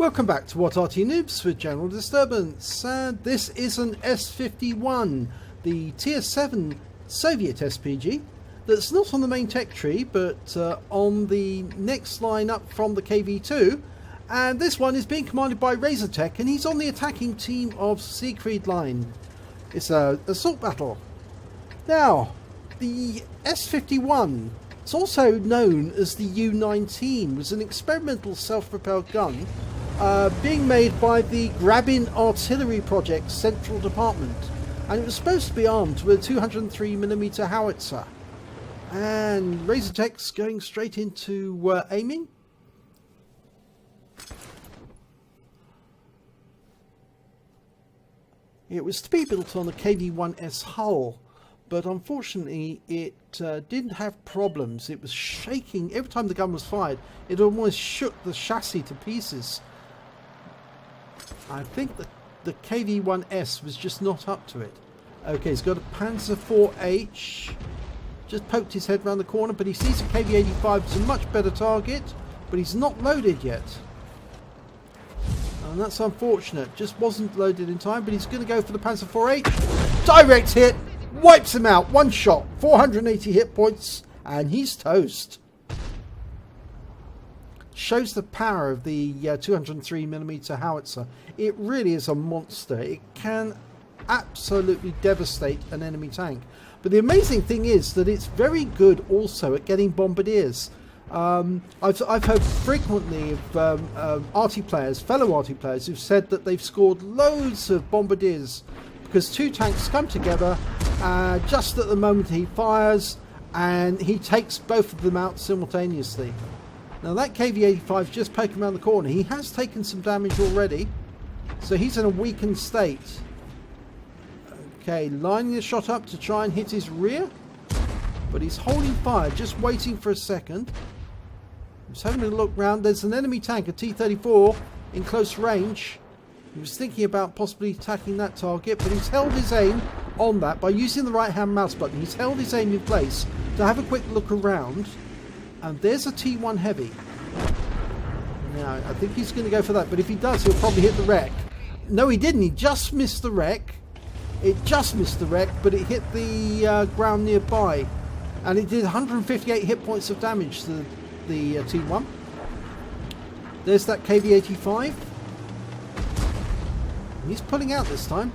Welcome back to What Arty Noobs with General Disturbance, and this is an S-51, the Tier 7 Soviet SPG that's not on the main tech tree but on the next line up from the KV2, and this one is being commanded by RazerTeck and he's on the attacking team of Siegfried Line. It's an assault battle. Now, the S-51, it's also known as the U-19, was an experimental self-propelled gun being made by the Grabin Artillery Project Central Department, and it was supposed to be armed with a 203mm howitzer. And RazerTeck's going straight into aiming. It was to be built on a KV-1S hull, but unfortunately it didn't have problems. It was shaking every time the gun was fired. It almost shook the chassis to pieces. I think that the KV-1S was just not up to it. Okay, he's got a Panzer IV-H. Just poked his head around the corner, but he sees a KV-85. It's a much better target, but he's not loaded yet. And that's unfortunate. Just wasn't loaded in time, but he's going to go for the Panzer IV-H. Direct hit! Wipes him out. One shot. 480 hit points, and he's toast. Shows the power of the 203mm howitzer. It really is a monster. It can absolutely devastate an enemy tank. But the amazing thing is that it's very good also at getting bombardiers. I've heard frequently of Arty players, fellow Arty players, who've said that they've scored loads of bombardiers because two tanks come together just at the moment he fires, and he takes both of them out simultaneously. Now that KV-85 just poking around the corner. He has taken some damage already, so he's in a weakened state. Okay, lining the shot up to try and hit his rear, but he's holding fire, just waiting for a second. He's having a look round. There's an enemy tank, a T-34, in close range. He was thinking about possibly attacking that target, but he's held his aim on that by using the right-hand mouse button. He's held his aim in place to have a quick look around. And there's a T1 Heavy. Now, I think he's going to go for that, but if he does, he'll probably hit the wreck. No, he didn't. He just missed the wreck. It just missed the wreck, but it hit the ground nearby. And it did 158 hit points of damage to the T1. There's that KV-85. He's pulling out this time.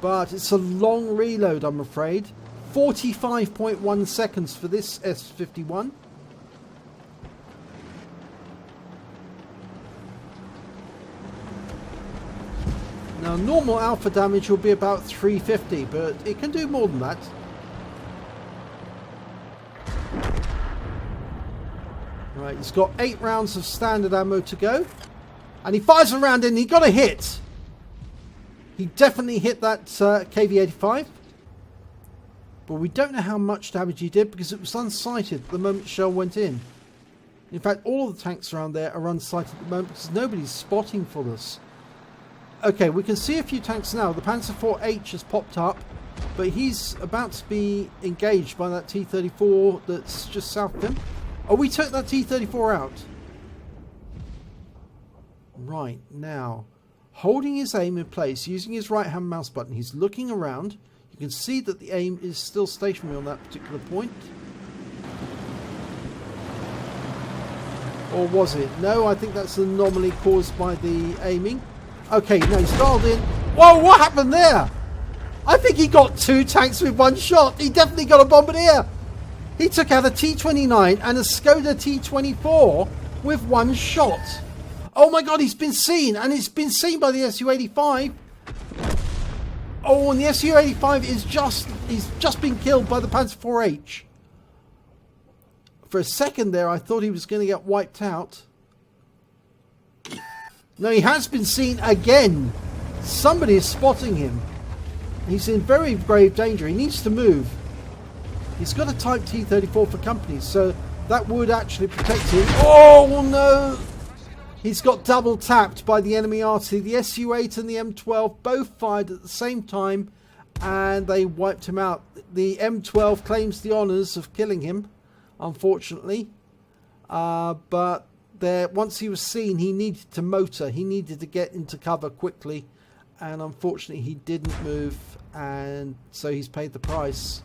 But it's a long reload, I'm afraid. 45.1 seconds for this S-51. Now normal alpha damage will be about 350, but it can do more than that. Right, he's got 8 rounds of standard ammo to go. And he fires a round in, he got a hit. He definitely hit that KV-85. But we don't know how much damage he did because it was unsighted the moment the shell went in. In fact, all of the tanks around there are unsighted at the moment because nobody's spotting for us. Okay, we can see a few tanks now. The Panzer IV-H has popped up, but he's about to be engaged by that T-34 that's just south of him. Oh, we took that T-34 out. Right, now, holding his aim in place, using his right-hand mouse button, he's looking around. You can see that the aim is still stationary on that particular point. Or was it? No, I think that's an anomaly caused by the aiming. Okay, no, he's dialed in. Whoa, what happened there? I think he got 2 tanks with 1 shot. He definitely got a bombardier. He took out a T-29 and a Skoda T-24 with 1 shot. Oh my god, he's been seen, and it's been seen by the Su-85. Oh, and the Su-85 is just been killed by the Panzer IV-H. For a second there, I thought he was going to get wiped out. No, he has been seen again. Somebody is spotting him. He's in very grave danger. He needs to move. He's got a Type T-34 for company, so that would actually protect him. Oh, no! He's got double tapped by the enemy Arty. The Su-8 and the M12 both fired at the same time and they wiped him out. The M12 claims the honours of killing him, unfortunately. But there, once he was seen, he needed to motor. He needed to get into cover quickly, and unfortunately he didn't move, and so he's paid the price.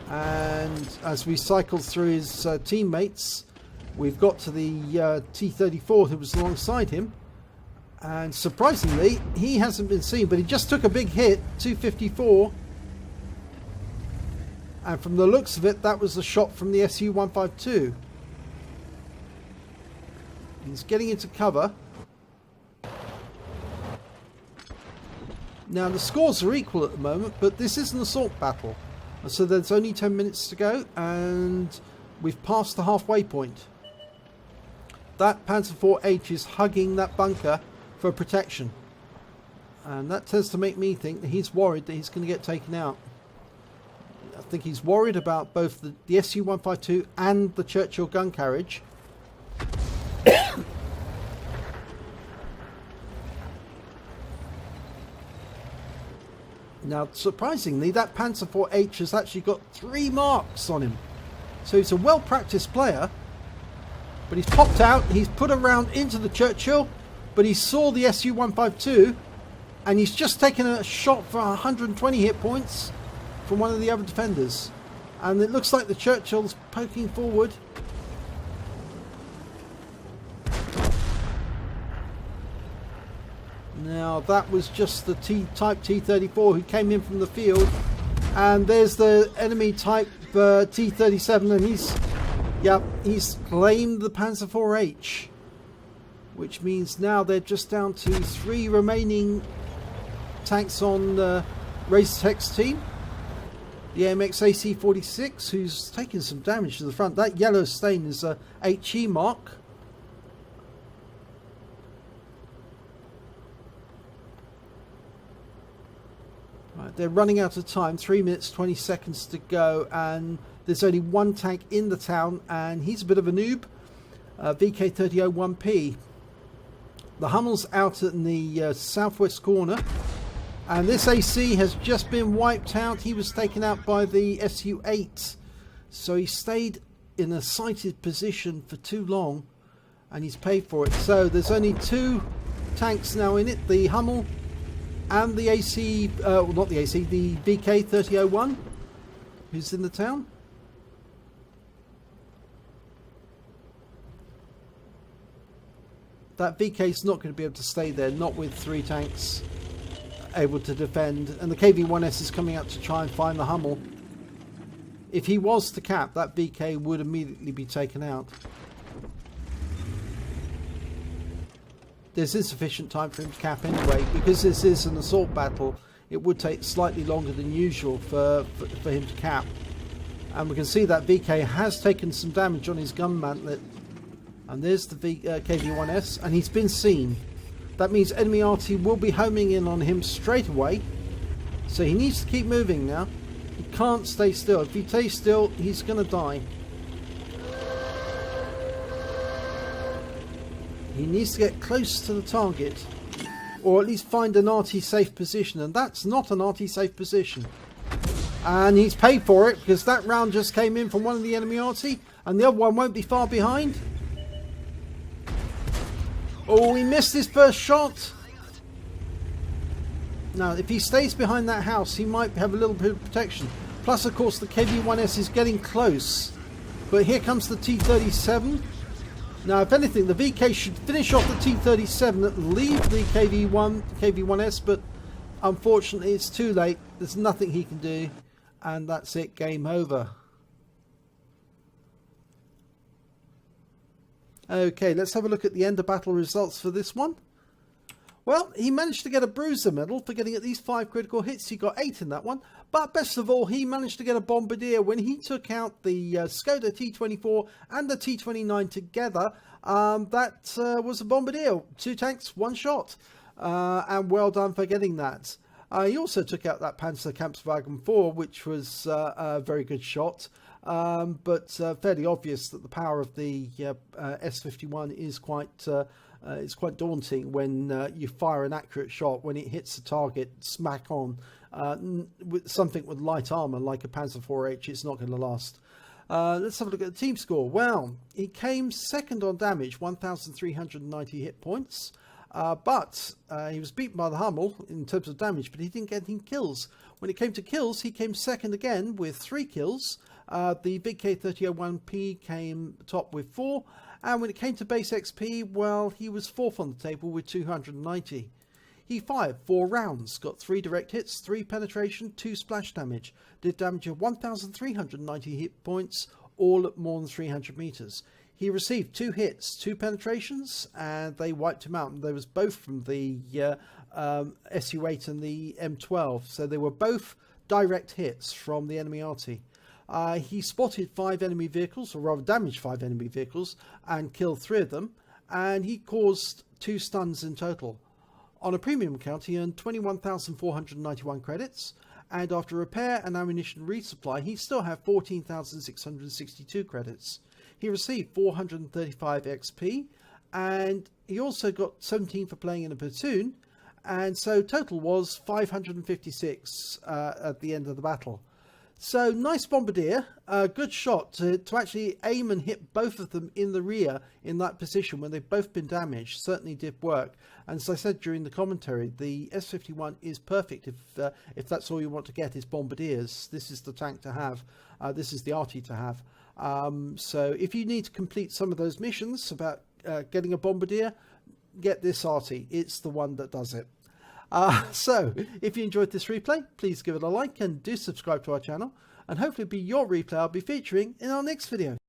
And as we cycled through his teammates, we've got to the T-34 who was alongside him, and surprisingly he hasn't been seen, but he just took a big hit, 254, and from the looks of it, that was a shot from the Su-152. He's getting into cover. Now the scores are equal at the moment, but this is an assault battle, so there's only 10 minutes to go, and we've passed the halfway point. That Panzer IV-H is hugging that bunker for protection, and that tends to make me think that he's worried that he's going to get taken out. I think he's worried about both the Su-152 and the Churchill gun carriage. Now, surprisingly, that Panzer IV-H has actually got 3 marks on him. So he's a well-practiced player, but he's popped out, he's put a round into the Churchill, but he saw the Su-152, and he's just taken a shot for 120 hit points from one of the other defenders. And it looks like the Churchill's poking forward. Now that was just the Type T-34 who came in from the field, and there's the enemy Type T-37, and he's claimed the Panzer IV-H, which means now they're just down to 3 remaining tanks on RazerTeck's team. The AMX AC-46, who's taken some damage to the front. That yellow stain is a HE mark. Right, they're running out of time, 3 minutes 20 seconds to go, and there's only 1 tank in the town, and he's a bit of a noob, VK3001P. The Hummel's out in the southwest corner, and this AC has just been wiped out. He was taken out by the Su-8, so he stayed in a sighted position for too long, and he's paid for it. So there's only 2 tanks now in it, the Hummel and the AC, well, not the AC, the VK3001, who's in the town. That VK's not going to be able to stay there, not with 3 tanks able to defend, and the KV-1S is coming out to try and find the Hummel. If he was to cap, that VK would immediately be taken out. There's insufficient time for him to cap anyway, because this is an assault battle. It would take slightly longer than usual for him to cap, and we can see that VK has taken some damage on his gun mantlet, and there's the KV-1S, and he's been seen. That means enemy Arty will be homing in on him straight away, so he needs to keep moving now. He can't stay still. If he stays still, he's going to die. He needs to get close to the target, or at least find an Arty safe position, and that's not an Arty safe position. And he's paid for it, because that round just came in from one of the enemy Arty, and the other one won't be far behind. Oh, he missed his first shot. Now, if he stays behind that house, he might have a little bit of protection. Plus, of course, the KV-1S is getting close. But here comes the T-37. Now, if anything, the VK should finish off the T-37 and leave the KV-1S, but unfortunately, it's too late. There's nothing he can do, and that's it. Game over. Okay, let's have a look at the end of battle results for this one. Well, he managed to get a bruiser medal for getting at least 5 critical hits. He got 8 in that one. But best of all, he managed to get a Bombardier when he took out the Skoda T24 and the T29 together. That was a Bombardier. 2 tanks, 1 shot. And well done for getting that. He also took out that Panzerkampfwagen 4, which was a very good shot. But fairly obvious that the power of the S-51 is quite daunting when you fire an accurate shot. When it hits the target smack on, with something with light armor like a Panzer IV-H, it's not going to last. Let's have a look at the team score. Well, he came second on damage, 1,390 hit points. But he was beaten by the Hummel in terms of damage, but he didn't get any kills. When it came to kills, he came second again with 3 kills. The big K3001P came top with 4. And when it came to base XP, well, he was 4th on the table with 290. He fired 4 rounds, got 3 direct hits, 3 penetration, 2 splash damage, did damage of 1,390 hit points, all at more than 300 meters. He received 2 hits, 2 penetrations, and they wiped him out. And they was both from the SU-8 and the M12, so they were both direct hits from the enemy Arty. He spotted 5 enemy vehicles, or rather damaged 5 enemy vehicles, and killed 3 of them, and he caused 2 stuns in total. On a premium account, he earned 21,491 credits, and after repair and ammunition resupply, he still had 14,662 credits. He received 435 XP, and he also got 17 for playing in a platoon, and so total was 556 at the end of the battle. So nice Bombardier, good shot to actually aim and hit both of them in the rear in that position when they've both been damaged. Certainly did work. And as I said during the commentary, the S-51 is perfect if that's all you want to get is Bombardiers. This is the tank to have. This is the Arty to have. So if you need to complete some of those missions about getting a Bombardier, get this Arty. It's the one that does it. So if you enjoyed this replay, please give it a like and do subscribe to our channel, and hopefully be your replay I'll be featuring in our next video.